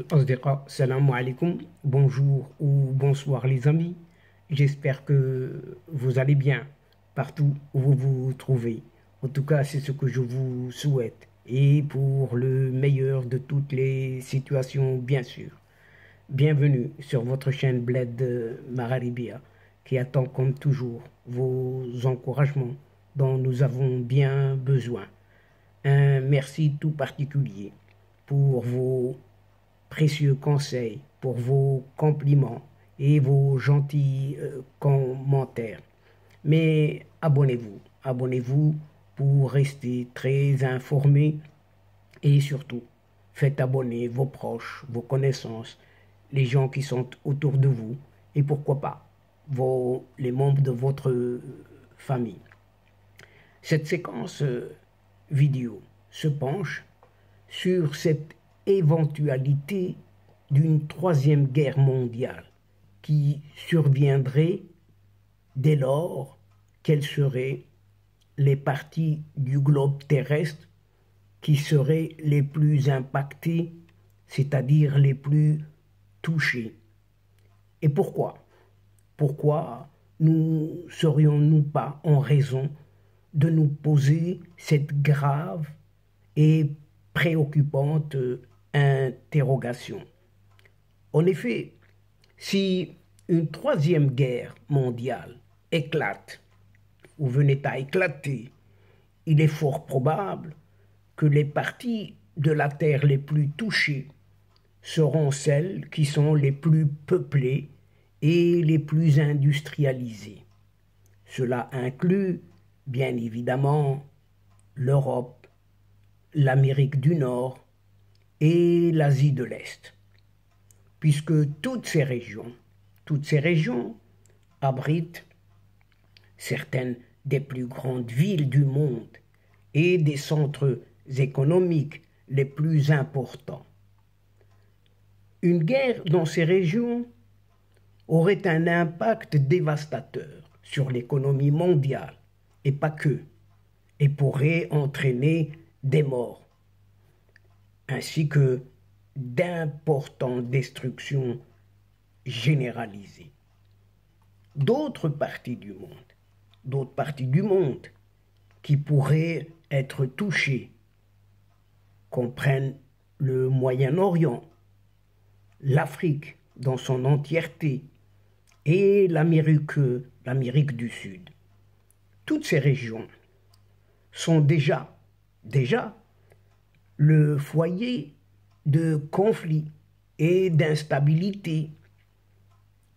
Asdiqa, salam alaikum, bonjour ou bonsoir les amis. J'espère que vous allez bien partout où vous vous trouvez. En tout cas, c'est ce que je vous souhaite. Et pour le meilleur de toutes les situations, bien sûr. Bienvenue sur votre chaîne Bled Mararibia qui attend comme toujours vos encouragements dont nous avons bien besoin. Un merci tout particulier pour vos précieux conseils, pour vos compliments et vos gentils commentaires. Mais abonnez-vous pour rester très informé et surtout, faites abonner vos proches, vos connaissances, les gens qui sont autour de vous et pourquoi pas les membres de votre famille. Cette séquence vidéo se penche sur cette éventualité d'une troisième guerre mondiale qui surviendrait dès lors quelles seraient les parties du globe terrestre qui seraient les plus impactées, c'est-à-dire les plus touchées. Et pourquoi? Pourquoi nous serions-nous pas en raison de nous poser cette grave et préoccupante interrogation? En effet, si une troisième guerre mondiale éclate ou venait à éclater, il est fort probable que les parties de la Terre les plus touchées seront celles qui sont les plus peuplées et les plus industrialisées. Cela inclut, bien évidemment, l'Europe, l'Amérique du Nord et l'Asie de l'Est, puisque toutes ces régions abritent certaines des plus grandes villes du monde et des centres économiques les plus importants. Une guerre dans ces régions aurait un impact dévastateur sur l'économie mondiale, et pas que, et pourrait entraîner des morts, ainsi que d'importantes destructions généralisées. D'autres parties du monde qui pourraient être touchées comprennent le Moyen-Orient, l'Afrique dans son entièreté et l'Amérique du Sud. Toutes ces régions sont déjà le foyer de conflits et d'instabilité,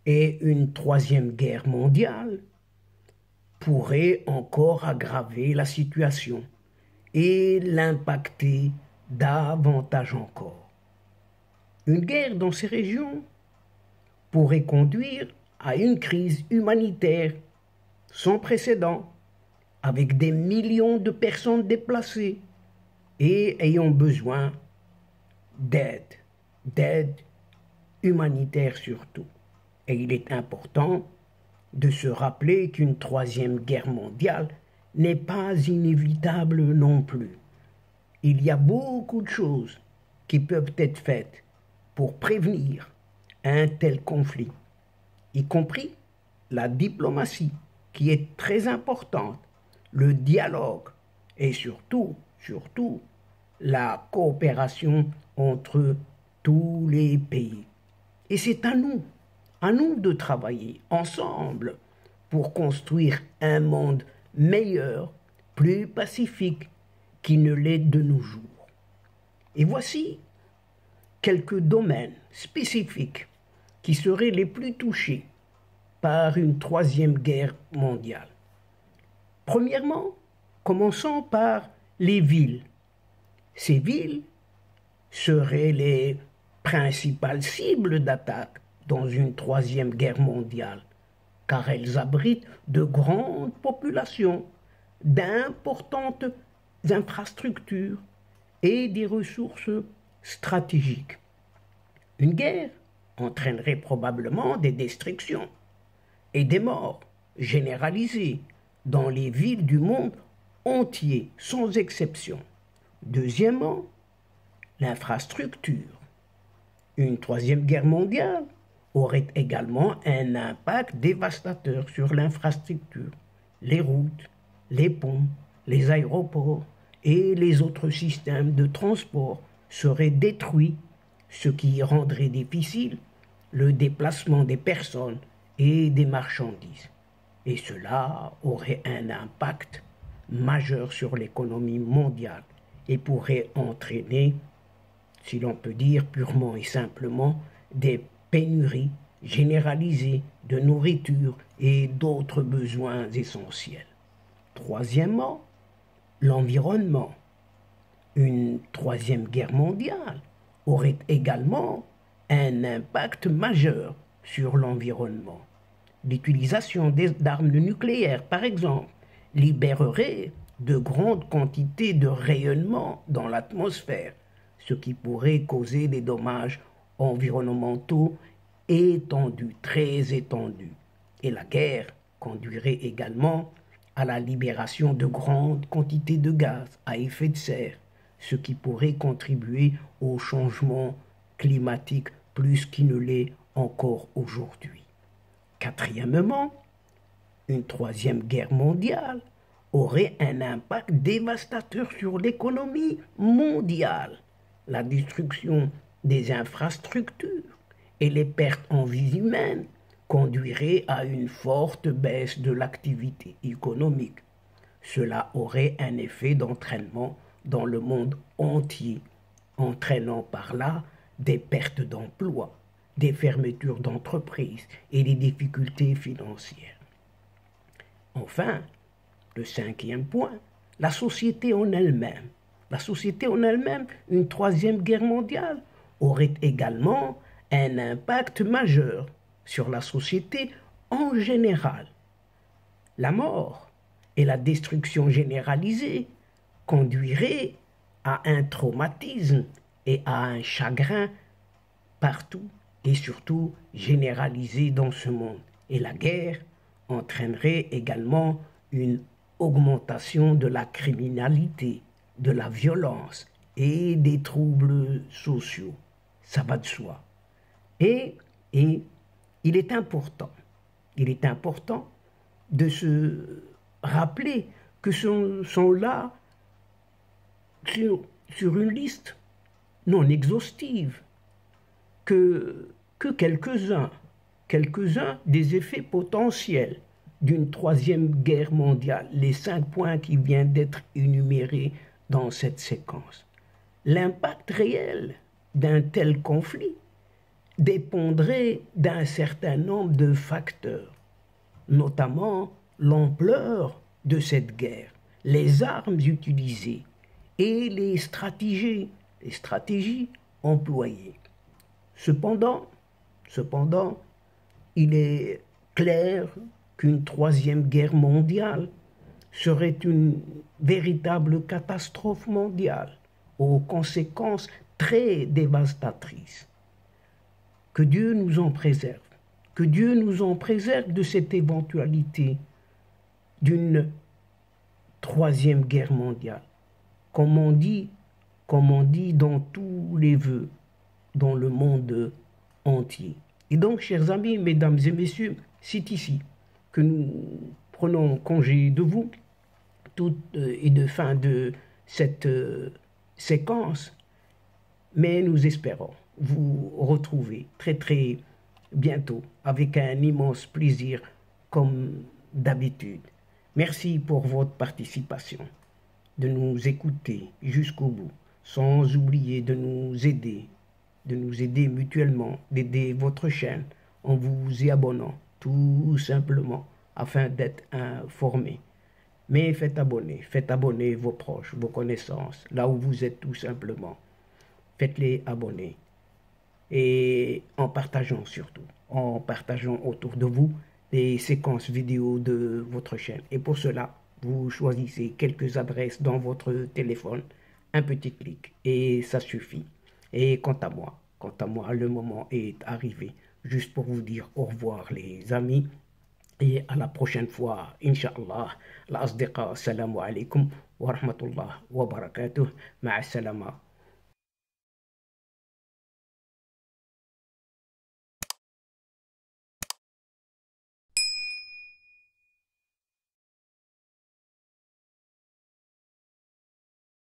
et une troisième guerre mondiale pourrait encore aggraver la situation et l'impacter davantage encore. Une guerre dans ces régions pourrait conduire à une crise humanitaire sans précédent, avec des millions de personnes déplacées et ayant besoin d'aide humanitaire surtout. Et il est important de se rappeler qu'une troisième guerre mondiale n'est pas inévitable non plus. Il y a beaucoup de choses qui peuvent être faites pour prévenir un tel conflit, y compris la diplomatie qui est très importante, le dialogue et surtout la coopération entre tous les pays. Et c'est à nous de travailler ensemble pour construire un monde meilleur, plus pacifique qu'il ne l'est de nos jours. Et voici quelques domaines spécifiques qui seraient les plus touchés par une troisième guerre mondiale. Premièrement, commençons par les villes. Ces villes seraient les principales cibles d'attaque dans une troisième guerre mondiale, car elles abritent de grandes populations, d'importantes infrastructures et des ressources stratégiques. Une guerre entraînerait probablement des destructions et des morts généralisées dans les villes du monde entier, sans exception. Deuxièmement, l'infrastructure. Une troisième guerre mondiale aurait également un impact dévastateur sur l'infrastructure, les routes, les ponts, les aéroports et les autres systèmes de transport seraient détruits, ce qui rendrait difficile le déplacement des personnes et des marchandises. Et cela aurait un impact majeur sur l'économie mondiale et pourrait entraîner, si l'on peut dire purement et simplement, des pénuries généralisées de nourriture et d'autres besoins essentiels. Troisièmement, l'environnement. Une troisième guerre mondiale aurait également un impact majeur sur l'environnement. L'utilisation d'armes nucléaires, par exemple, libérerait de grandes quantités de rayonnement dans l'atmosphère, ce qui pourrait causer des dommages environnementaux étendus, très étendus. Et la guerre conduirait également à la libération de grandes quantités de gaz à effet de serre, ce qui pourrait contribuer au changement climatique plus qu'il ne l'est encore aujourd'hui. Quatrièmement, une troisième guerre mondiale aurait un impact dévastateur sur l'économie mondiale. La destruction des infrastructures et les pertes en vies humaines conduiraient à une forte baisse de l'activité économique. Cela aurait un effet d'entraînement dans le monde entier, entraînant par là des pertes d'emplois, des fermetures d'entreprises et des difficultés financières. Enfin, le cinquième point, la société en elle-même. La société en elle-même, une troisième guerre mondiale, aurait également un impact majeur sur la société en général. La mort et la destruction généralisée conduiraient à un traumatisme et à un chagrin partout et surtout généralisé dans ce monde. Et la guerre entraînerait également une augmentation de la criminalité, de la violence et des troubles sociaux. Ça va de soi. Et il est important de se rappeler que sont là sur une liste non exhaustive que quelques-uns des effets potentiels d'une troisième guerre mondiale, les 5 points qui viennent d'être énumérés dans cette séquence. L'impact réel d'un tel conflit dépendrait d'un certain nombre de facteurs, notamment l'ampleur de cette guerre, les armes utilisées et les stratégies employées. Cependant, il est clair qu'une troisième guerre mondiale serait une véritable catastrophe mondiale aux conséquences très dévastatrices. Que Dieu nous en préserve. Que Dieu nous en préserve de cette éventualité d'une troisième guerre mondiale. Comme on dit dans tous les vœux dans le monde entier. Et donc, chers amis, mesdames et messieurs, c'est ici que nous prenons congé de vous et de fin de cette séquence, mais nous espérons vous retrouver très très bientôt avec un immense plaisir comme d'habitude. Merci pour votre participation, de nous écouter jusqu'au bout, sans oublier de nous aider mutuellement, d'aider votre chaîne en vous y abonnant, tout simplement, afin d'être informé. Mais faites abonner vos proches, vos connaissances, là où vous êtes tout simplement. Faites-les abonner. Et en partageant surtout, en partageant autour de vous les séquences vidéo de votre chaîne. Et pour cela, vous choisissez quelques adresses dans votre téléphone, un petit clic, et ça suffit. Et quant à moi, le moment est arrivé, juste pour vous dire au revoir les amis, et à la prochaine fois, Inch'Allah. L'asdiqa, assalamu alaikum wa rahmatullah wa barakatuh, ma'a salama.